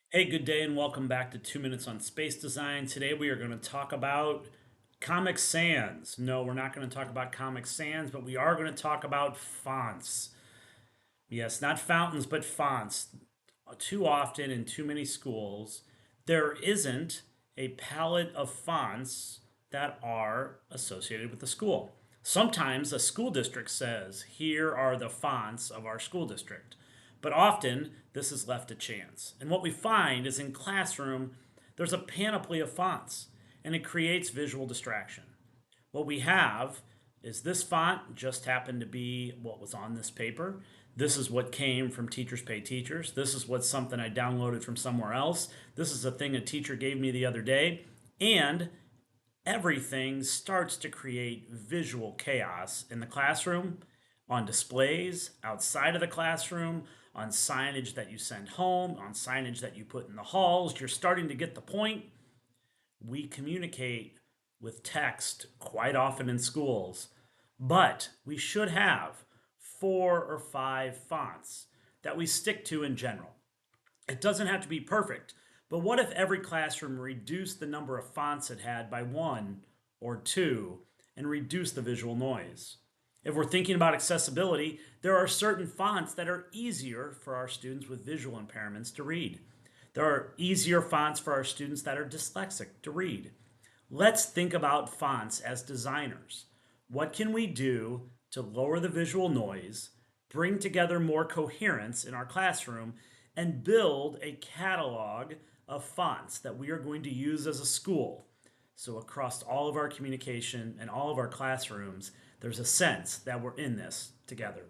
Hey, good day, and welcome back to 2 Minutes on Space Design. Today we are going to talk about Comic Sans. No, we're not going to talk about Comic Sans, but we are going to talk about fonts. Yes, not fountains, but fonts. Too often in too many schools, there isn't a palette of fonts that are associated with the school. Sometimes a school district says, here are the fonts of our school district. But often this is left to chance. And what we find is in classroom, there's a panoply of fonts, and it creates visual distraction. What we have is this font just happened to be what was on this paper. This is what came from Teachers Pay Teachers. This is what's something I downloaded from somewhere else. This is a thing a teacher gave me the other day. And everything starts to create visual chaos in the classroom, on displays, outside of the classroom, on signage that you send home, on signage that you put in the halls. You're starting to get the point. We communicate with text quite often in schools, but we should have 4 or 5 fonts that we stick to in general. It doesn't have to be perfect, but what if every classroom reduced the number of fonts it had by 1 or 2 and reduced the visual noise? If we're thinking about accessibility, there are certain fonts that are easier for our students with visual impairments to read. There are easier fonts for our students that are dyslexic to read. Let's think about fonts as designers. What can we do to lower the visual noise, bring together more coherence in our classroom, and build a catalog of fonts that we are going to use as a school? So, across all of our communication and all of our classrooms, there's a sense that we're in this together.